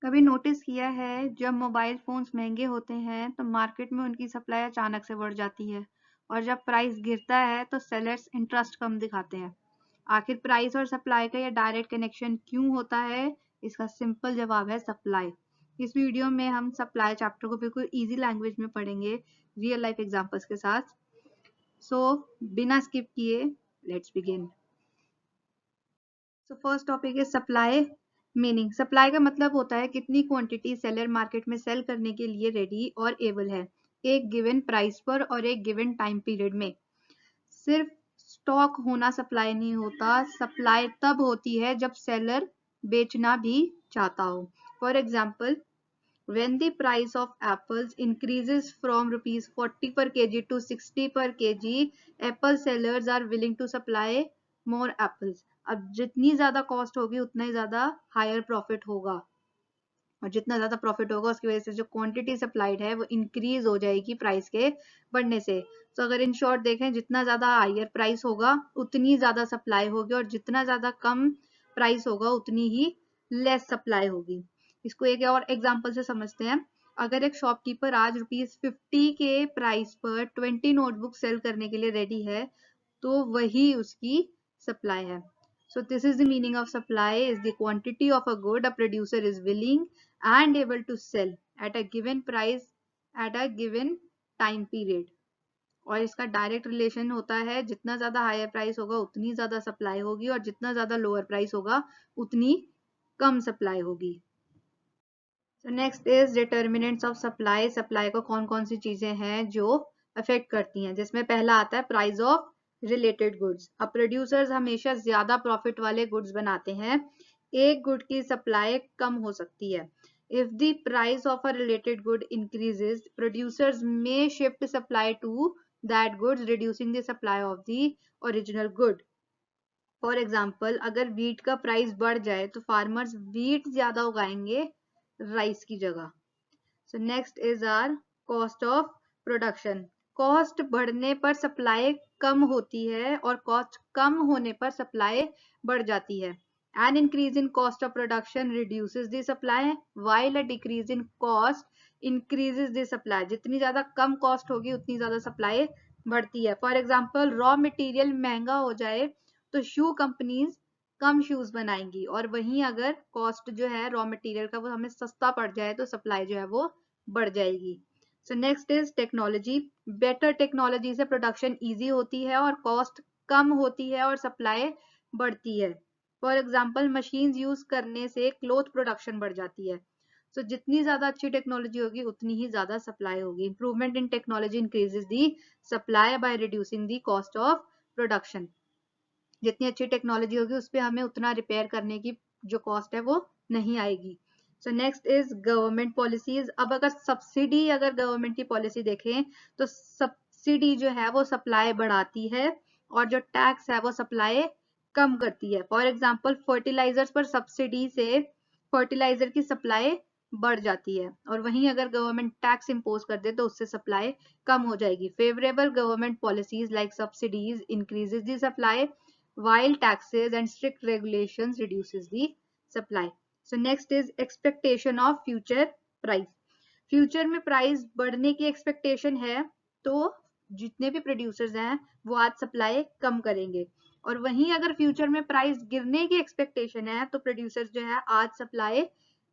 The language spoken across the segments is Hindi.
कभी नोटिस किया है जब मोबाइल फोन्स महंगे होते हैं तो मार्केट में उनकी सप्लाई अचानक से बढ़ जाती है और जब प्राइस गिरता है तो सेलर्स इंटरेस्ट कम दिखाते हैं। आखिर प्राइस और सप्लाई का ये डायरेक्ट कनेक्शन क्यों होता है? इसका सिंपल जवाब है सप्लाई। इस वीडियो में हम सप्लाई चैप्टर को बिल्कुल इजी लैंग्वेज में पढ़ेंगे रियल लाइफ एग्जांपल्स के साथ। सो बिना स्किप किए let's begin. So first topic is supply meaning. Supply का मतलब होता है कितनी क्वांटिटी सेलर मार्केट में सेल करने के लिए रेडी और एबल है एक गिवन प्राइस पर और एक गिवन टाइम पीरियड में। सिर्फ स्टॉक होना सप्लाई नहीं होता, सप्लाई तब होती है जब सेलर बेचना भी चाहता हो। For example, when the price of apples increases from rupees 40 per kg to 60 per kg, apple sellers are willing to supply more apples. अब जितनी ज्यादा कॉस्ट होगी उतना ही ज्यादा हायर प्रॉफिट होगा और जितना ज्यादा प्रॉफिट होगा उसकी वजह से जो क्वांटिटी सप्लाइड है वो इंक्रीज हो जाएगी प्राइस के बढ़ने से। तो अगर इन शॉर्ट देखें, जितना ज्यादा हायर प्राइस होगा उतनी ज्यादा सप्लाई होगी और जितना ज्यादा कम प्राइस होगा उतनी ही लेस सप्लाई होगी। इसको एक और एग्जांपल से समझते हैं। अगर एक शॉपकीपर आज ₹50 के प्राइस पर 20 नोटबुक सेल करने के लिए रेडी है तो वही उसकी सप्लाई है। So this is the meaning of supply is the quantity of a good a producer is willing and able to sell at a given price at a given time period। और इसका डायरेक्ट रिलेशन होता है जितना ज्यादा हायर प्राइस होगा उतनी ज्यादा सप्लाई होगी और जितना ज्यादा लोअर प्राइस होगा उतनी कम सप्लाई होगी। So next is determinants of supply। Supply को कौन कौन सी चीजें हैं जो अफेक्ट करती हैं, जिसमें पहला आता है प्राइस ऑफ रिलेटेड गुड्स। अब प्रोड्यूसर्स हमेशा ज्यादा प्रॉफिट वाले गुड्स बनाते हैं, एक गुड की सप्लाई कम हो सकती है। If the price of a related good increases, producers may shift supply to that goods, reducing the supply of the original good. For example, अगर वीट का प्राइस बढ़ जाए तो फार्मर्स वीट ज्यादा उगाएंगे राइस की जगह। So next is our cost of production. Cost बढ़ने पर सप्लाई कम होती है और कॉस्ट कम होने पर सप्लाई बढ़ जाती है। An increase in cost of production reduces the supply while a decrease in cost increases the supply. जितनी ज्यादा कम कॉस्ट होगी उतनी ज्यादा सप्लाई बढ़ती है। फॉर एग्जाम्पल, रॉ मटेरियल महंगा हो जाए तो शू कंपनीज कम शूज बनाएंगी और वहीं अगर कॉस्ट जो है रॉ मटेरियल का वो हमें सस्ता पड़ जाए तो सप्लाई जो है वो बढ़ जाएगी। सो next is technology. Better technology से प्रोडक्शन इजी होती है और कॉस्ट कम होती है और सप्लाई बढ़ती है। फॉर एग्जाम्पल, मशीन यूज करने से क्लोथ प्रोडक्शन बढ़ जाती है। सो जितनी ज्यादा अच्छी टेक्नोलॉजी होगी उतनी ही ज्यादा सप्लाई होगी। Improvement in technology increases the supply by reducing the cost of production. जितनी अच्छी टेक्नोलॉजी होगी उस पर हमें उतना रिपेयर करने की जो कॉस्ट है वो नहीं आएगी। सो नेक्स्ट इज गवर्नमेंट पॉलिसीज। अब अगर सब्सिडी, अगर गवर्नमेंट की पॉलिसी देखें तो सब्सिडी जो है वो सप्लाई बढ़ाती है और जो टैक्स है वो सप्लाई कम करती है। फॉर एग्जाम्पल, फर्टिलाइजर्स पर सब्सिडी से फर्टिलाइजर की सप्लाई बढ़ जाती है और वहीं अगर गवर्नमेंट टैक्स इंपोज कर दे तो उससे सप्लाई कम हो जाएगी। Favourable government policies like subsidies increases the supply while taxes and strict regulations reduces the supply। So next is expectation of future price। Future में प्राइस बढ़ने की एक्सपेक्टेशन है तो जितने भी प्रोड्यूसर्स हैं वो आज सप्लाई कम करेंगे और वहीं अगर फ्यूचर में प्राइस गिरने की एक्सपेक्टेशन है तो प्रोड्यूसर्स जो है आज सप्लाई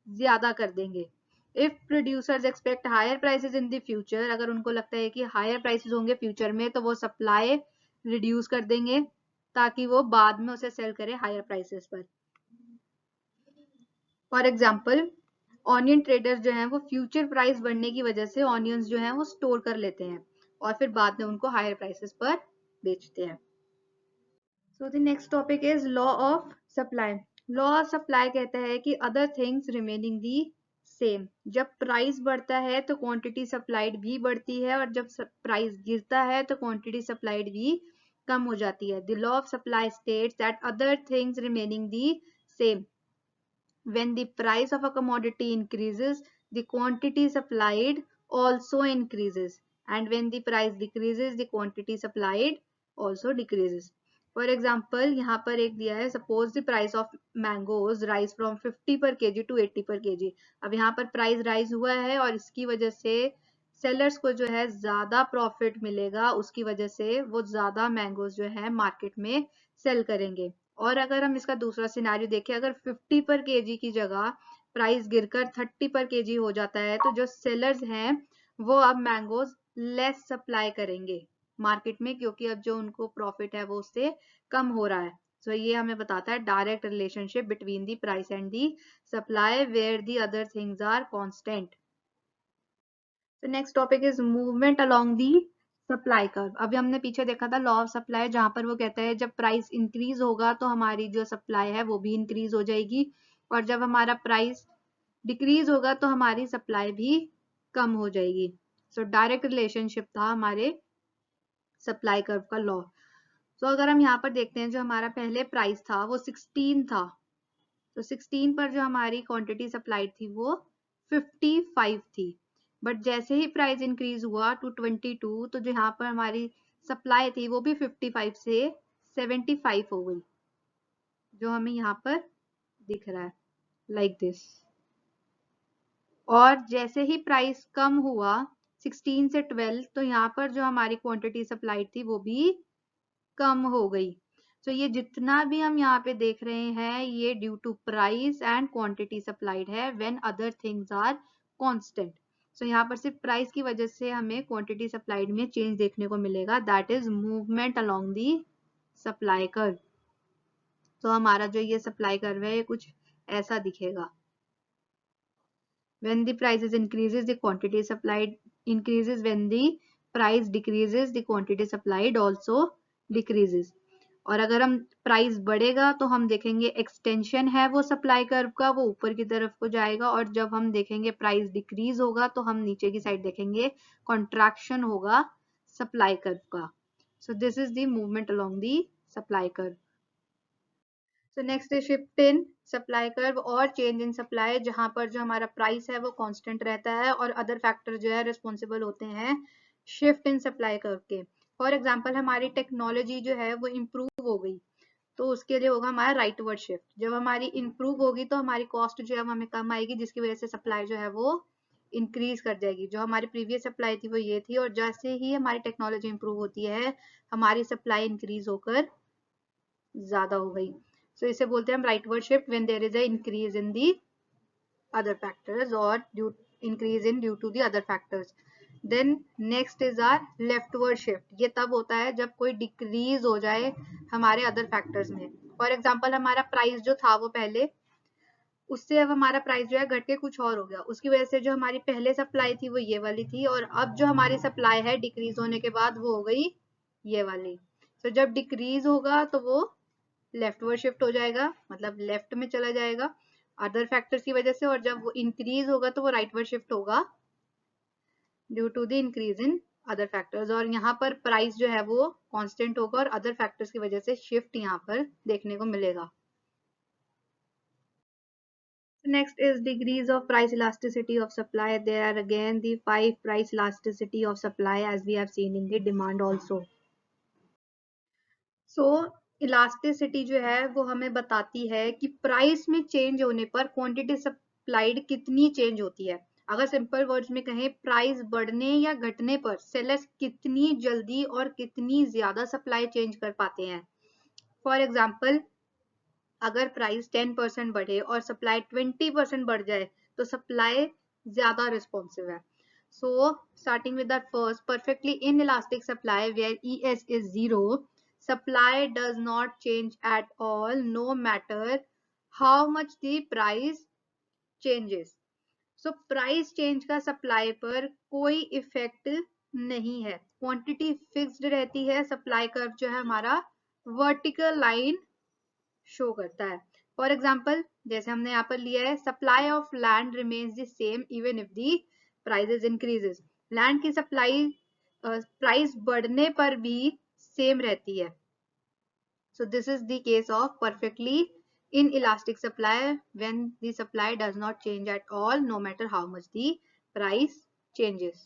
ज्यादा कर देंगे। If producers expect higher prices in the future, अगर उनको लगता है कि हायर प्राइसेस होंगे फ्यूचर में तो वो सप्लाई रिड्यूस कर देंगे ताकि वो बाद में उसे सेल करे हायर प्राइसेस पर। फॉर एग्जाम्पल, ऑनियन ट्रेडर्स जो हैं वो फ्यूचर प्राइस बढ़ने की वजह से ऑनियंस जो हैं वो स्टोर कर लेते हैं और फिर बाद में उनको हायर प्राइसेस पर बेचते हैं। So the next topic is law of supply. Law of supply कहता है कि other things remaining the same. जब प्राइस बढ़ता है तो क्वांटिटी सप्लाइड भी बढ़ती है और जब प्राइस गिरता है तो क्वांटिटी सप्लाइड भी कम हो जाती है। The law of supply states that other things remaining the same, when the price of a commodity increases, the quantity supplied also increases, and when the price decreases, the quantity supplied also decreases। For example यहाँ पर एक दिया है, suppose the price of mangoes rise from 50 पर केजी टू 80 पर केजी। अब यहाँ पर प्राइस राइज हुआ है और इसकी वजह से सेलर्स को जो है ज्यादा प्रॉफिट मिलेगा, उसकी वजह से वो ज्यादा मैंगोज जो है मार्केट में सेल करेंगे। और अगर हम इसका दूसरा सिनेरियो देखें, अगर 50 पर केजी की जगह प्राइस गिरकर 30 पर केजी हो जाता है, तो जो सेलर्स हैं वो अब मैंगोज लेस सप्लाई करेंगे मार्केट में, क्योंकि अब जो उनको प्रॉफिट है वो उससे कम हो रहा है। सो ये हमें बताता है direct relationship between the price and the supply where the other things are constant. तो next topic is movement along the supply curve. अभी हमने पीछे देखा था लॉ ऑफ सप्लाई, जहां पर वो कहता है जब प्राइस इंक्रीज होगा तो हमारी जो सप्लाई है वो भी इंक्रीज हो जाएगी, और जब हमारा प्राइस डिक्रीज होगा तो हमारी सप्लाई भी कम हो जाएगी। सो डायरेक्ट रिलेशनशिप था हमारे सप्लाई कर्व का लॉ। तो अगर हम यहाँ पर देखते हैं, जो हमारा पहले प्राइस था वो 16 था, तो 16 पर जो हमारी क्वांटिटी सप्लाइड थी वो 55 थी। बट जैसे ही प्राइस इंक्रीज हुआ टू 22, तो जो यहाँ पर हमारी सप्लाई थी वो भी 55 से 75 हो गई, जो हमें यहाँ पर दिख रहा है लाइक दिस। और जैसे ही प्राइस कम हुआ 16 से 12, तो यहाँ पर जो हमारी क्वांटिटी सप्लाइड थी वो भी कम हो गई। तो ये जितना भी हम यहाँ पे देख रहे हैं ये due to price and quantity supplied है when other things are constant. So यहाँ पर सिर्फ प्राइस की वजह से हमें क्वांटिटी सप्लाइड में चेंज देखने को मिलेगा, that is movement along the supply curve. तो हमारा जो ये सप्लाई कर्व है ये कुछ ऐसा दिखेगा। When the prices increases, the quantity supplied increases. When the price decreases, the quantity supplied also decreases. और अगर हम प्राइस बढ़ेगा तो हम देखेंगे एक्सटेंशन है वो सप्लाई कर्व का, वो ऊपर की तरफ को जाएगा, और जब हम देखेंगे प्राइस डिक्रीज होगा तो हम नीचे की साइड देखेंगे कॉन्ट्रैक्शन होगा सप्लाई कर्व का। सो this is the movement along the supply curve. So next is shift in supply curve और चेंज इन सप्लाई, जहां पर जो हमारा प्राइस है वो कांस्टेंट रहता है और अदर फैक्टर जो है रिस्पॉन्सिबल होते हैं शिफ्ट इन सप्लाई कर्व के। फॉर एग्जांपल हमारी टेक्नोलॉजी जो है वो इम्प्रूव हो गई, तो उसके लिए होगा हमारा राइटवर्ड शिफ्ट। जब हमारी इम्प्रूव होगी तो हमारी कॉस्ट जो है वो हमें कम आएगी, जिसकी वजह से सप्लाई जो है वो इंक्रीज कर जाएगी। जो हमारी प्रीवियस सप्लाई थी वो ये थी, और जैसे ही हमारी टेक्नोलॉजी इम्प्रूव होती है हमारी सप्लाई इंक्रीज होकर ज्यादा हो गई। So इसे बोलते हैं हम rightward shift when there is a increase in the other factors or increase in due to the other factors. Then next is our leftward shift. ये तब होता है जब कोई decrease हो जाए हमारे other factors में। For example हमारा price जो था वो पहले, उससे अब हमारा प्राइस जो है घट के कुछ और हो गया, उसकी वजह से जो हमारी पहले सप्लाई थी वो ये वाली थी, और अब जो हमारी सप्लाई है डिक्रीज होने के बाद वो हो गई ये वाली। तो जब डिक्रीज होगा तो वो लेफ्टवर्ड शिफ्ट हो जाएगा, मतलब लेफ्ट में चला जाएगा अदर फैक्टर्स की वजह से, और जब वो इंक्रीज होगा तो वो राइटवर्ड शिफ्ट होगा due to the increase in other factors. और यहाँ पर प्राइस जो है वो कांस्टेंट होगा और अदर फैक्टर्स की वजह से शिफ्ट यहाँ पर देखने को मिलेगा। Next is degrees of price elasticity of supply. There are again the 5 price elasticity of supply as we have seen in the demand also. So elasticity जो है वो हमें बताती है कि प्राइस में चेंज होने पर क्वांटिटी सप्लाइड कितनी चेंज होती है। अगर सिंपल वर्ड्स में कहें, प्राइस बढ़ने या घटने पर सेलर्स कितनी जल्दी और कितनी ज्यादा सप्लाई चेंज कर पाते हैं। फॉर एग्जाम्पल अगर प्राइस 10% बढ़े और सप्लाई 20% बढ़ जाए तो सप्लाई ज्यादा रिस्पॉन्सिव है। So starting with that first, perfectly inelastic supply where ES is 0, supply does not change at all no matter how much the price changes. So price change का सप्लाई पर कोई इफेक्ट नहीं है, क्वांटिटी फिक्स्ड रहती है, सप्लाई कर्व जो है हमारा वर्टिकल लाइन शो करता है। फॉर एग्जाम्पल जैसे हमने यहाँ पर लिया है, supply of land remains the same even if the prices increases. Land की सप्लाई प्राइस बढ़ने पर भी सेम रहती है। सो this is the case of perfectly inelastic supply when the supply does not change at all no matter how much the price changes.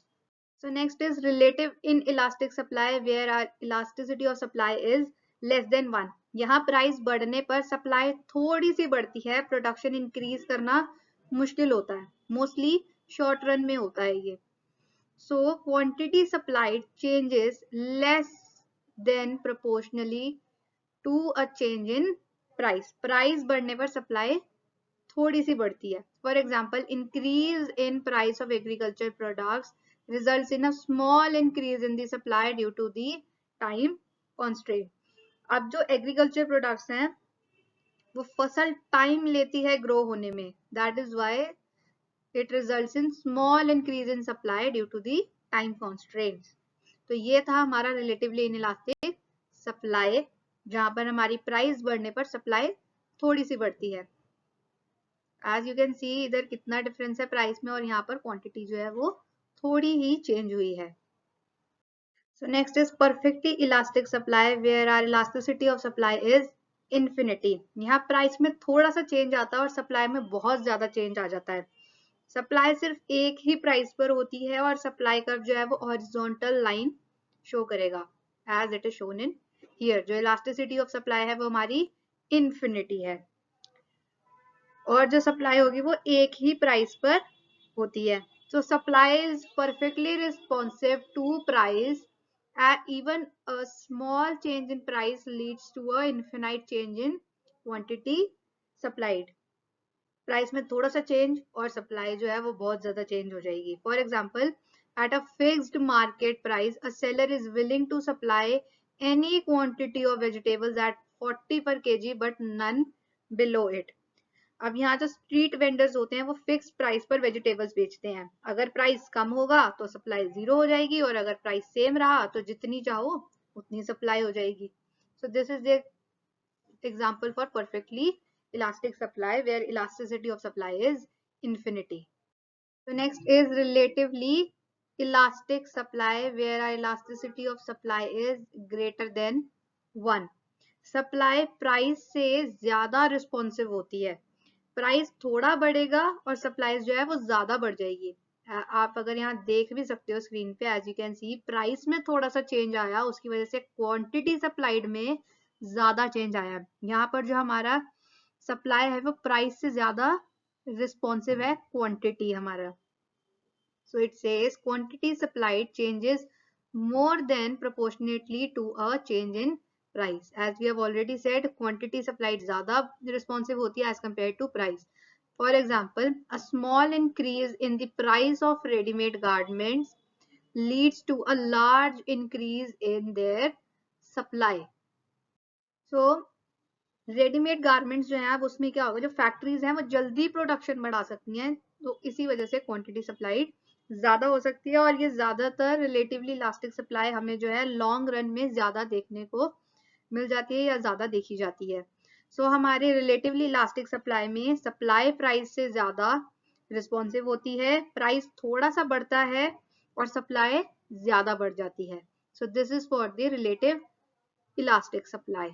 So next is relative inelastic supply where our elasticity of supply is less than 1, यहाँ प्राइस बढ़ने पर सप्लाई थोड़ी सी बढ़ती है, प्रोडक्शन इंक्रीज करना मुश्किल होता है, मोस्टली शॉर्ट रन में होता है ये। So quantity supplied changes less than proportionally to a change in price, price बढ़ने पर सप्लाई थोड़ी सी बढ़ती है। For example, increase in price of agriculture products results in a small increase in the supply due to the time constraint. अब जो एग्रीकल्चर प्रोडक्ट्स हैं वो फसल टाइम लेती है ग्रो होने में, that is why it results in small increase in supply due to the time constraints. तो ये था हमारा रिलेटिवली इनइलास्टिक सप्लाई, जहां पर हमारी प्राइस बढ़ने पर सप्लाई थोड़ी सी बढ़ती है। एज यू कैन सी इधर कितना डिफरेंस है प्राइस में, और यहाँ पर क्वांटिटी जो है वो थोड़ी ही चेंज हुई है। So next is perfectly elastic supply where our elasticity of supply is infinity. यहाँ प्राइस में थोड़ा सा चेंज आता है और सप्लाई में बहुत ज्यादा चेंज आ जाता है। सप्लाई सिर्फ एक ही प्राइस पर होती है और सप्लाई कर्व जो है वो हॉरिजॉन्टल लाइन शो करेगा as it is shown in here. जो इलास्टिसिटी ऑफ सप्लाई है वो हमारी इन्फिनिटी है और जो सप्लाई होगी वो एक ही प्राइस पर होती है। So supply is perfectly responsive to price. Even a small change in price leads to a infinite change in quantity supplied. Price में थोड़ा सा चेंज और सप्लाई जो है वो बहुत ज्यादा चेंज हो जाएगी। For example, at a fixed market price a seller is willing to supply any quantity of vegetables at 40 per kg but none below it. अब यहाँ जो स्ट्रीट वेंडर्स होते हैं वो फिक्स प्राइस पर वेजिटेबल्स बेचते हैं। अगर प्राइस कम होगा तो सप्लाई 0 हो जाएगी और अगर प्राइस सेम रहा तो जितनी चाहो उतनी सप्लाई हो जाएगी। So this is the example for perfectly elastic supply where elasticity of supply is infinity. So next is relatively elastic supply where our elasticity of supply is greater than 1. Supply price से ज्यादा रिस्पॉन्सिव होती है, प्राइस थोड़ा बढ़ेगा और सप्लाई जो है वो ज्यादा बढ़ जाएगी। आप अगर यहाँ देख भी सकते हो स्क्रीन पे, as you can see price में थोड़ा सा चेंज आया, उसकी वजह से क्वांटिटी सप्लाइड में ज्यादा चेंज आया। यहाँ पर जो हमारा सप्लाई है वो प्राइस से ज्यादा रिस्पॉन्सिव है क्वांटिटी हमारा। So it says quantity supplied changes more than proportionately to a change in price. As we have already said, quantity supplied ज़्यादा responsive होती है as compared to price. For example, a small increase in the price of ready-made garments leads to a large increase in their supply. So readymade garments जो है अब उसमें क्या होगा, जो फैक्ट्रीज हैं वो जल्दी प्रोडक्शन बढ़ा सकती हैं, तो इसी वजह से क्वांटिटी सप्लाइड ज्यादा हो सकती है और ये ज्यादातर रिलेटिवली इलास्टिक सप्लाई हमें जो है लॉन्ग रन में ज्यादा देखने को मिल जाती है या ज्यादा देखी जाती है। सो हमारे रिलेटिवली इलास्टिक सप्लाई में सप्लाई प्राइस से ज्यादा रिस्पॉन्सिव होती है, प्राइस थोड़ा सा बढ़ता है और सप्लाई ज्यादा बढ़ जाती है। सो this is for the relative elastic supply.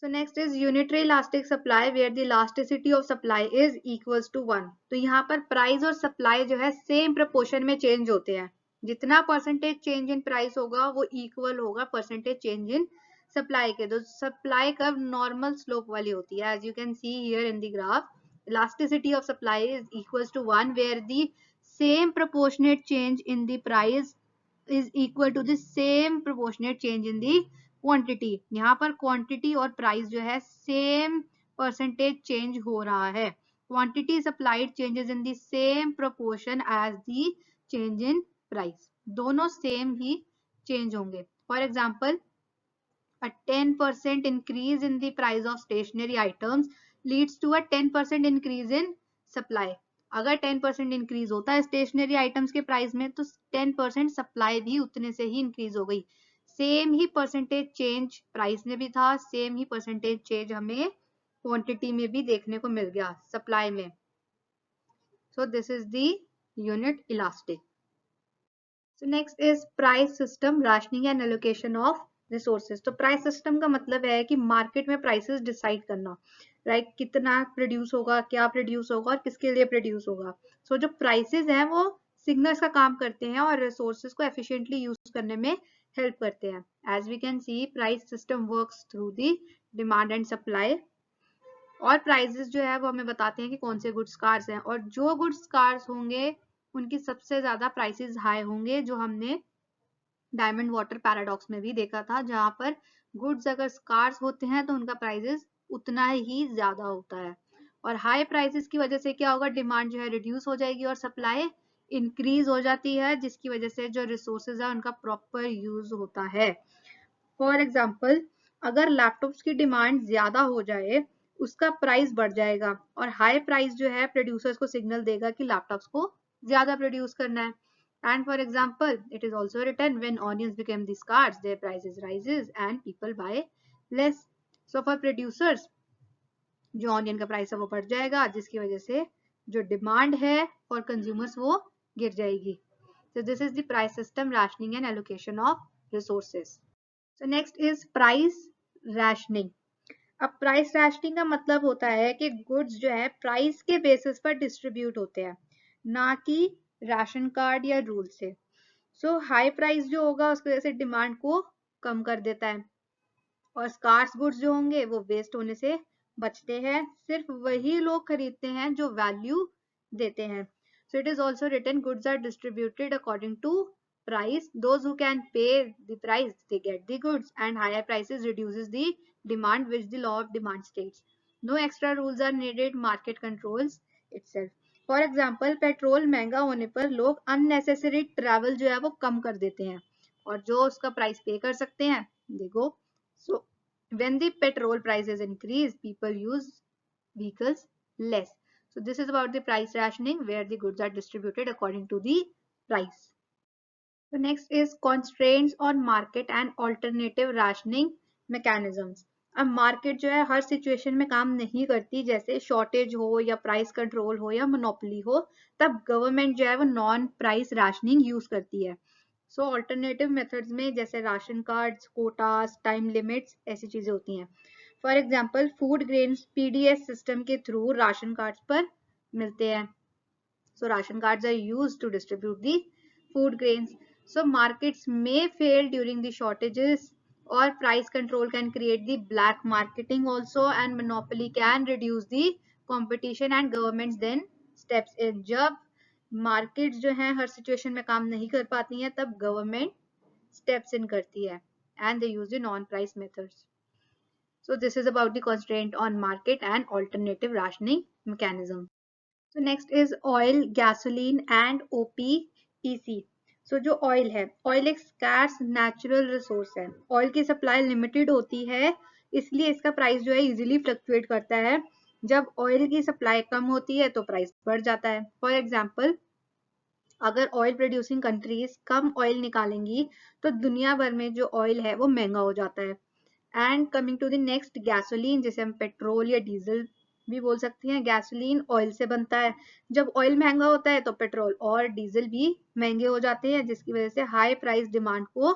So next is unitary elastic supply where the elasticity of supply is equals to 1. तो यहाँ पर प्राइस और सप्लाई जो है सेम प्रोपोर्शन में चेंज होते हैं, जितना परसेंटेज चेंज इन प्राइस होगा वो इक्वल होगा परसेंटेज चेंज इन सप्लाई के। तो सप्लाई कर्व नॉर्मल स्लोप वाली होती है, as you can see here in the graph elasticity of supply is equals to 1 where the same proportionate change in the price is equal to the same proportionate change in the quantity. यहाँ पर क्वांटिटी और प्राइस जो है सेम परसेंटेज चेंज हो रहा है, quantity supplied changes in the same proportion as the change in price, दोनों सेम ही चेंज होंगे। For example, a 10% increase in the price of stationery items leads to a 10% increase in supply. अगर 10% इंक्रीज होता है स्टेशनरी आइटम्स के प्राइस में तो 10% सप्लाई भी उतने से ही इंक्रीज हो गई। सेम ही परसेंटेज चेंज प्राइस में भी था, सेम ही परसेंटेज चेंज हमें क्वांटिटी में भी देखने को मिल गया सप्लाई में। सो this is the unit elastic. So next is price system rationing and allocation of resources. तो प्राइस सिस्टम का मतलब है कि मार्केट में प्राइसेस डिसाइड करना, राइट, कितना प्रोड्यूस होगा, क्या प्रोड्यूस होगा और किसके लिए प्रोड्यूस होगा। जो प्राइसेस हैं वो सिग्नल्स का काम करते हैं और रिसोर्सेज को एफिशिएंटली यूज करने में हेल्प करते हैं। As we can see price system works through the demand and supply, और प्राइजेस जो है वो हमें बताते हैं कि कौन से गुड्स कार्स हैं, और जो गुड्स कार्स होंगे उनकी सबसे ज्यादा प्राइसेस हाई होंगे, जो हमने डायमंड वाटर पैराडॉक्स में भी देखा था, जहां पर गुड्स अगर स्कार्स होते हैं तो उनका प्राइसेस उतना ही ज्यादा होता है। और हाई प्राइसेस की वजह से क्या होगा, डिमांड जो है रिड्यूस हो जाएगी और सप्लाई इंक्रीज हो जाती है, जिसकी वजह से जो रिसोर्सेज है उनका प्रॉपर यूज होता है। फॉर एग्जाम्पल, अगर लैपटॉप्स की डिमांड ज्यादा हो जाए, उसका प्राइस बढ़ जाएगा, और हाई प्राइस जो है प्रोड्यूसर्स को सिग्नल देगा कि लैपटॉप्स को ज्यादा प्रोड्यूस करना है। And for example, it is also written when onions became the scarce, their prices rises and people buy less. So for producers, जो ऑनियन का प्राइस है वो बढ़ जाएगा, जिसकी वजह से जो डिमांड है फॉर कंज्यूमर्स वो गिर जाएगी। So this is the price system rationing and allocation of resources. So next is price rationing. अब प्राइस रैशनिंग का मतलब होता है कि गुड्स जो है प्राइस के बेसिस पर डिस्ट्रीब्यूट होते हैं, ना कि राशन कार्ड या रूल से। सो हाई प्राइस जो होगा उसकी वजह से डिमांड को कम कर देता है, और स्कार्स गुड्स जो होंगे वो वेस्ट होने से बचते हैं। सिर्फ वही लोग खरीदते हैं जो वैल्यू देते हैं। So it is also written goods are distributed according to price. Those who can pay the price, they get the goods, and higher prices reduces the demand, which the law of demand states. No extra rules are needed, market controls itself. For example, petrol महंगा होने पर लोग unnecessary travel जो है वो कम कर देते हैं, और जो उसका प्राइस पे कर सकते हैं they go. So when the petrol prices increase, people use vehicles less. So this is about the price rationing, where the goods are distributed according to the price. So next is constraints on market and alternative rationing mechanisms. अब मार्केट जो है हर सिचुएशन में काम नहीं करती, जैसे शॉर्टेज हो या प्राइस कंट्रोल हो या मोनोपोली हो, तब गवर्नमेंट जो है वो नॉन प्राइस राशनिंग यूज करती है। सो ऑल्टरनेटिव मेथड्स में जैसे ration cards, quotas, time limits, ऐसी चीजें होती हैं। For example, food grains PDS system के थ्रू राशन कार्ड्स पर मिलते हैं। So ration cards are used to distribute the food grains. So markets may fail during the shortages, or price control can create the black marketing also, and monopoly can reduce the competition and governments then steps in. जब markets जो हैं हर situation में काम नहीं कर पाती हैं, तब government steps in करती है, and they use the non-price methods. So this is about the constraint on market and alternative rationing mechanism. So next is oil, gasoline and OPEC. So जो ऑयल है, ऑयल एक स्कार्स नेचुरल रिसोर्स है। ऑयल की सप्लाई लिमिटेड होती है, इसलिए इसका प्राइस जो है इजीली फ्लक्चुएट करता है। जब ऑयल की सप्लाई कम होती है तो प्राइस बढ़ जाता है। फॉर एग्जांपल, अगर ऑयल प्रोड्यूसिंग कंट्रीज कम ऑयल निकालेंगी तो दुनिया भर में जो ऑयल है वो महंगा हो जाता है। And coming to the next, gasoline, जिसे हम पेट्रोल या डीजल भी बोल सकते हैं। गैसोलीन ऑयल से बनता है। जब ऑयल महंगा होता है तो पेट्रोल और डीजल भी महंगे हो जाते हैं, जिसकी वजह से हाई प्राइस डिमांड को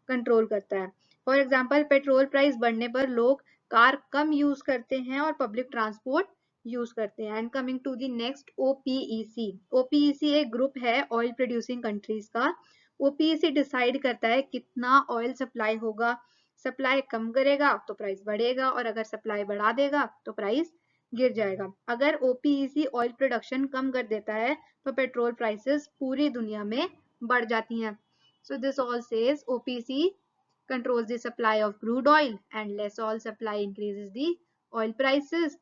कंट्रोल करता है। फॉर एग्जाम्पल, पेट्रोल प्राइस बढ़ने पर लोग कार कम यूज करते हैं और पब्लिक ट्रांसपोर्ट यूज करते हैं। And coming to the next, OPEC. OPEC एक ग्रुप है ऑयल प्रोड्यूसिंग कंट्रीज का। ओपीईसी डिसाइड करता है कितना ऑयल सप्लाई होगा। सप्लाई कम करेगा तो प्राइस बढ़ेगा, और अगर सप्लाई बढ़ा देगा तो प्राइस गिर जाएगा। अगर ओपीईसी ऑयल प्रोडक्शन कम कर देता है तो पेट्रोल प्राइसेस पूरी दुनिया में बढ़ जाती हैं। So this all says OPEC controls the supply of crude oil, and less oil supply increases the oil prices,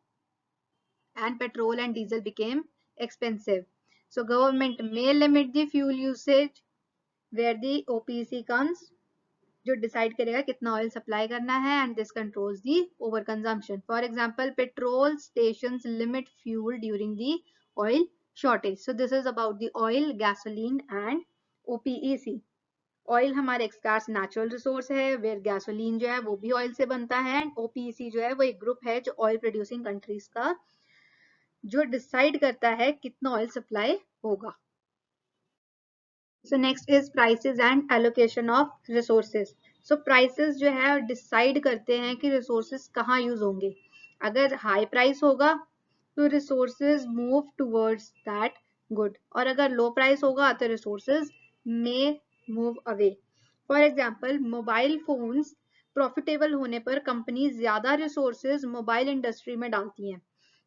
and petrol and diesel became expensive. So government may limit the fuel usage, where the OPEC comes, जो डिसाइड करेगा कितना ऑयल सप्लाई करना है, and this controls the over consumption. For example, petrol stations limit fuel during the oil shortage. So this is about the oil, gasoline and OPEC. Oil हमारे एक स्कार्स नेचुरल रिसोर्स है, वेयर गैसोलीन जो है वो भी ऑयल से बनता है, एंड ओपीईसी जो है वो एक ग्रुप है जो ऑयल प्रोड्यूसिंग कंट्रीज का जो डिसाइड करता है कितना ऑयल सप्लाई होगा. So next is prices and allocation of resources. So prices जो है डिसाइड करते हैं कि resources कहाँ यूज होंगे. अगर हाई प्राइस होगा तो resources move towards that good, और अगर लो प्राइस होगा तो resources may move away. For example mobile phones profitable होने पर कंपनी ज्यादा रिसोर्सेज मोबाइल इंडस्ट्री में डालती हैं.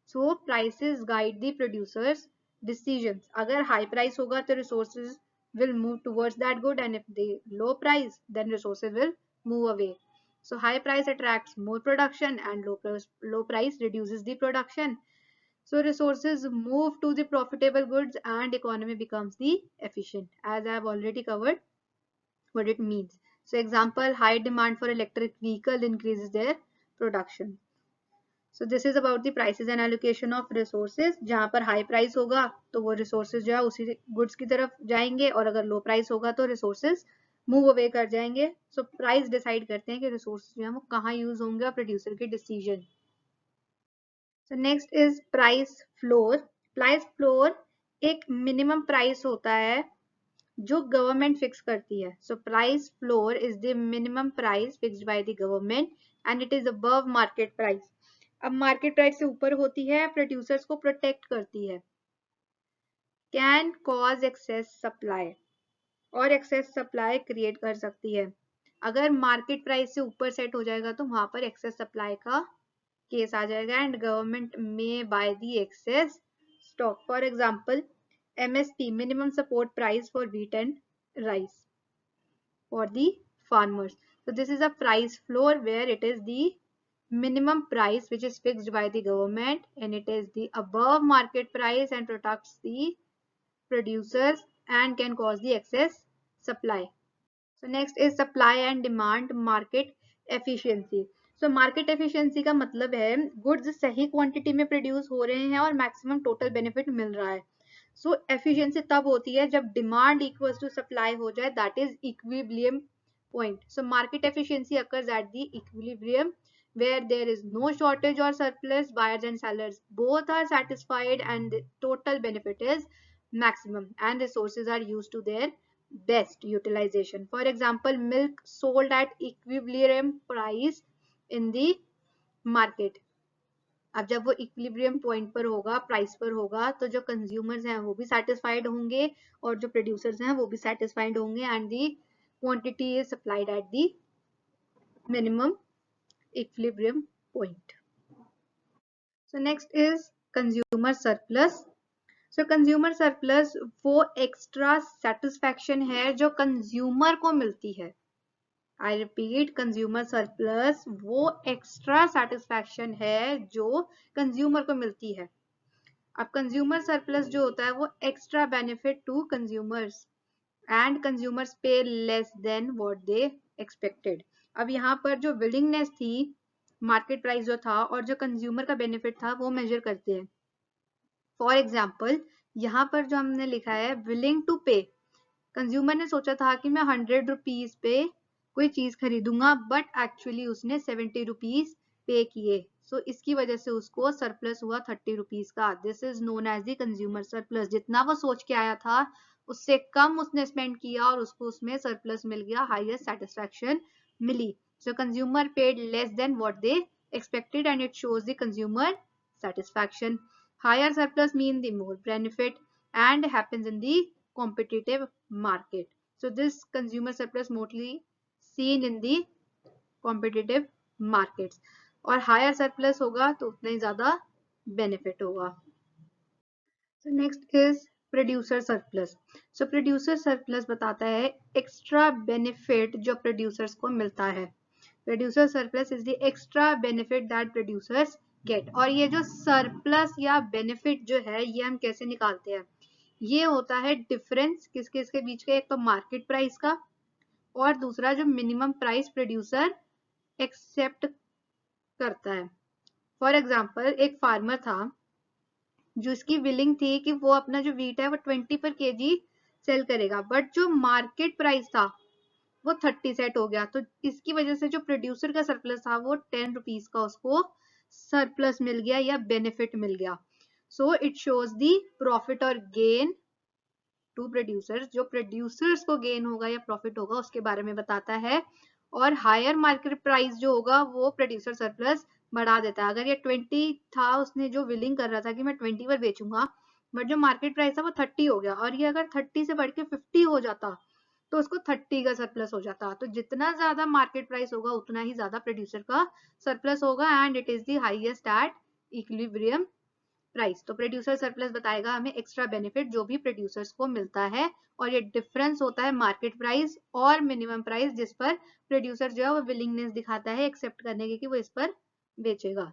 So prices guide the producers decisions. अगर हाई प्राइस होगा तो resources will move towards that good, and if the low price then resources will move away. So high price attracts more production and low price reduces the production. So resources move to the profitable goods and economy becomes the efficient, as I have already covered what it means. So example, high demand for electric vehicle increases their production. So this is about the prices and allocation of resources. जहाँ पर high price होगा तो वो resources जो है उसी goods की तरफ जाएंगे, और अगर low price होगा तो resources move away कर जाएंगे. So price decide करते हैं कि resources जो है वो कहाँ use होंगे और producer के decision. So next is price floor. Price floor एक minimum price होता है जो गवर्नमेंट फिक्स करती है. So price floor is the minimum price fixed by the government and it is above market price. अब मार्केट प्राइस से ऊपर होती है, प्रोड्यूसर्स को प्रोटेक्ट करती है. कैन कॉज एक्सेस सप्लाई, और एक्सेस सप्लाई क्रिएट कर सकती है. अगर मार्केट प्राइस से ऊपर सेट हो जाएगा तो वहां पर एक्सेस सप्लाई का केस आ जाएगा एंड गवर्नमेंट में buy the excess stock. For example MSP, minimum support price for wheat and rice for the farmers. So this is a price floor where it is the minimum price which is fixed by the government and it is the above market price and protects the producers and can cause the excess supply. So next is supply and demand market efficiency. So market efficiency का मतलब है goods सही quantity में produce हो रहे हैं और maximum total benefit मिल रहा है. So efficiency तब होती है जब demand equals to supply हो जाए, that is equilibrium point. So market efficiency occurs at the equilibrium where there is no shortage or surplus, buyers and sellers both are satisfied and the total benefit is maximum and resources are used to their best utilization. For example, milk sold at equilibrium price in the market. अब जब वो इक्विलिब्रियम पॉइंट पर होगा, प्राइस पर होगा, तो जो कंज्यूमर्स हैं वो भी सेटिस्फाइड होंगे और जो प्रोड्यूसर्स हैं वो भी सेटिस्फाइड होंगे and the quantity is supplied at the minimum equilibrium point. So next is consumer surplus. So consumer surplus वो एक्स्ट्रा सेटिस्फैक्शन है जो कंज्यूमर को मिलती है. आई रिपीट, कंज्यूमर सरप्लस वो एक्स्ट्रा सेटिस्फैक्शन है जो कंज्यूमर को मिलती है. अब कंज्यूमर सरप्लस जो होता है वो extra benefit to consumers and consumers pay less than what they expected. अब यहाँ पर जो विलिंगनेस थी, मार्केट प्राइस जो था और जो कंज्यूमर का बेनिफिट था वो मेजर करते हैं. फॉर एग्जाम्पल यहाँ पर जो हमने लिखा है विलिंग टू पे, कंज्यूमर ने सोचा था कि मैं 100 रुपीज पे कोई चीज खरीदूंगा बट एक्चुअली उसने 70 रुपीज पे किए. सो इसकी वजह से उसको सरप्लस हुआ 30 रुपीज का. This is known as the consumer surplus. जितना वो सोच के आया था उससे कम उसने स्पेंड किया और उसको उसमें सरप्लस मिल गया, हाईएस्ट सेटिस्फैक्शन मिली. So consumer paid less than what they expected and it shows the consumer satisfaction. Higher surplus mean the more benefit and happens in the competitive market. So this consumer surplus mostly seen in the competitive markets. और higher surplus होगा तो उतना ही ज्यादा benefit होगा. So next is producer surplus. So producer surplus बताता है extra benefit जो producers को मिलता है. Producer surplus is the extra benefit that producers get. और ये जो surplus या benefit जो है ये हम कैसे निकालते हैं? ये होता है डिफरेंस किसके इसके बीच का, एक तो मार्केट प्राइस का और दूसरा जो मिनिमम प्राइस प्रोड्यूसर एक्सेप्ट करता है. फॉर एग्जांपल एक फार्मर था जिसकी विलिंग थी कि वो अपना जो वीट है वो 20 पर केजी सेल करेगा, बट जो मार्केट प्राइस था वो 30 सेट हो गया. तो इसकी वजह से जो प्रोड्यूसर का सरप्लस था वो 10 रुपीज का उसको सरप्लस मिल गया या बेनिफिट मिल गया. So it shows the profit और गेन टू प्रोड्यूसर्स. जो प्रोड्यूसर्स को गेन होगा या प्रॉफिट होगा उसके बारे में बताता है. और हायर मार्केट प्राइस जो होगा वो प्रोड्यूसर सरप्लस बढ़ा देता है. अगर ये 20 था, उसने जो विलिंग कर रहा था कि मैं 20 पर बेचूंगा, बट जो मार्केट प्राइस था वो 30 हो गया और ये अगर 30 से बढ़ के 50 हो जाता तो उसको 30 का सरप्लस हो जाता। तो जितना ज्यादा मार्केट प्राइस होगा उतना ही ज्यादा प्रोड्यूसर का सरप्लस होगा and it is the highest at equilibrium price. तो प्रोड्यूसर सरप्लस बताएगा हमें एक्स्ट्रा बेनिफिट जो भी प्रोड्यूसर्स को मिलता है, और ये डिफरेंस होता है मार्केट प्राइस और मिनिमम प्राइस जिस पर प्रोड्यूसर जो है वो विलिंगनेस दिखाता है एक्सेप्ट करने की कि वो इस पर बेचेगा।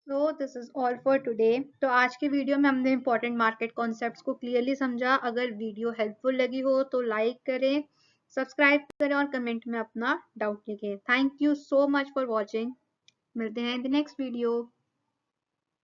सो this is all for today. तो आज की वीडियो में हमने इंपॉर्टेंट मार्केट कॉन्सेप्ट्स को क्लियरली समझा। अगर वीडियो हेल्पफुल लगी हो तो लाइक करें, सब्सक्राइब करें और कमेंट में अपना डाउट लिखें। Thank you so much for watching. मिलते हैं इन द नेक्स्ट वीडियो।